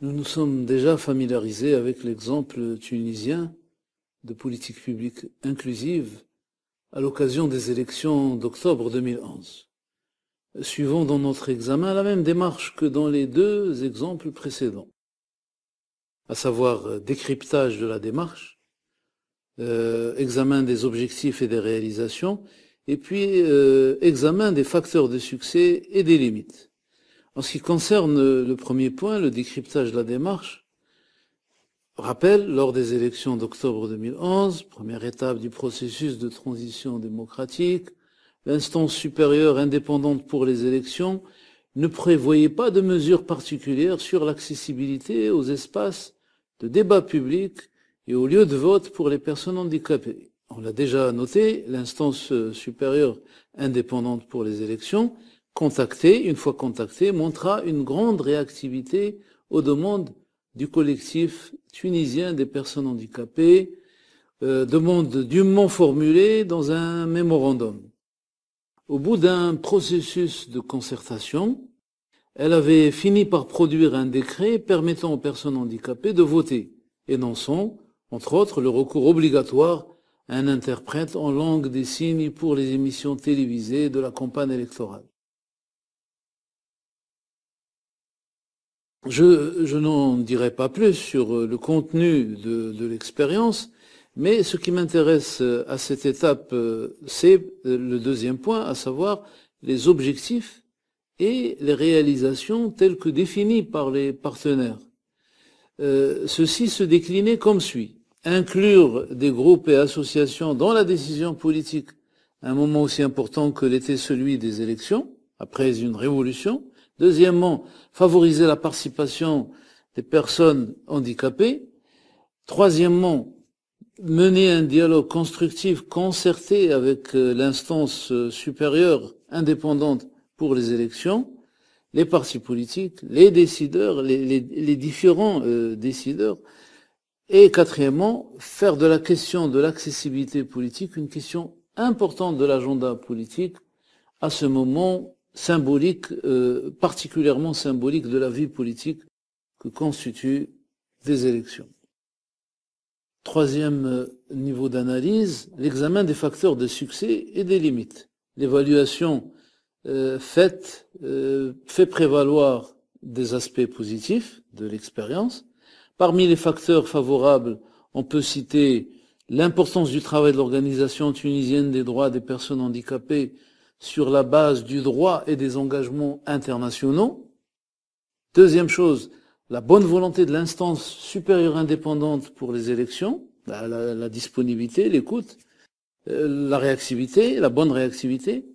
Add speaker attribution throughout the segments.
Speaker 1: Nous nous sommes déjà familiarisés avec l'exemple tunisien de politique publique inclusive à l'occasion des élections d'octobre 2011. Suivons dans notre examen la même démarche que dans les deux exemples précédents, à savoir décryptage de la démarche, examen des objectifs et des réalisations, et puis examen des facteurs de succès et des limites. En ce qui concerne le premier point, le décryptage de la démarche, rappel, lors des élections d'octobre 2011, première étape du processus de transition démocratique, l'instance supérieure indépendante pour les élections ne prévoyait pas de mesures particulières sur l'accessibilité aux espaces de débat public et aux lieux de vote pour les personnes handicapées. On l'a déjà noté, l'instance supérieure indépendante pour les élections, une fois contactée, montra une grande réactivité aux demandes du collectif tunisien des personnes handicapées, demande dûment formulée dans un mémorandum. Au bout d'un processus de concertation, elle avait fini par produire un décret permettant aux personnes handicapées de voter, énonçant, entre autres, le recours obligatoire à un interprète en langue des signes pour les émissions télévisées de la campagne électorale. Je n'en dirai pas plus sur le contenu de l'expérience, mais ce qui m'intéresse à cette étape, c'est le deuxième point, à savoir les objectifs et les réalisations telles que définies par les partenaires. Ceci se déclinait comme suit. Inclure des groupes et associations dans la décision politique à un moment aussi important que l'était celui des élections, après une révolution. Deuxièmement, favoriser la participation des personnes handicapées. Troisièmement, mener un dialogue constructif concerté avec l'instance supérieure indépendante pour les élections, les partis politiques, les décideurs, les différents décideurs. Et quatrièmement, faire de la question de l'accessibilité politique une question importante de l'agenda politique à ce moment symbolique, particulièrement symbolique de la vie politique que constituent des élections. Troisième niveau d'analyse, l'examen des facteurs de succès et des limites. L'évaluation fait prévaloir des aspects positifs de l'expérience. Parmi les facteurs favorables, on peut citer l'importance du travail de l'Organisation tunisienne des droits des personnes handicapées sur la base du droit et des engagements internationaux. Deuxième chose, la bonne volonté de l'instance supérieure indépendante pour les élections, la disponibilité, l'écoute, la réactivité, la bonne réactivité.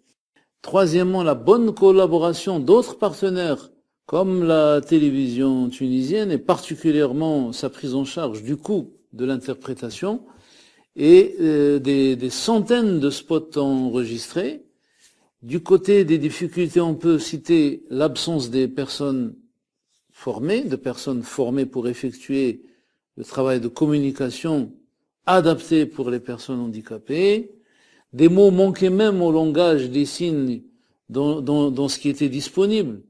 Speaker 1: Troisièmement, la bonne collaboration d'autres partenaires comme la télévision tunisienne et particulièrement sa prise en charge du coût de l'interprétation et des centaines de spots enregistrés. Du côté des difficultés, on peut citer l'absence des personnes formées, de personnes formées pour effectuer le travail de communication adapté pour les personnes handicapées. Des mots manquaient même au langage des signes dans ce qui était disponible.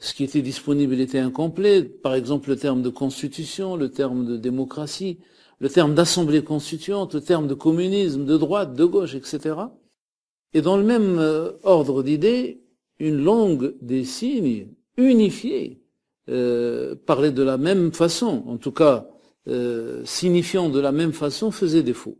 Speaker 1: Ce qui était disponible était incomplet. Par exemple, le terme de constitution, le terme de démocratie, le terme d'assemblée constituante, le terme de communisme, de droite, de gauche, etc. Et dans le même ordre d'idées, une langue des signes unifiée, parlait de la même façon, en tout cas signifiant de la même façon, faisait défaut.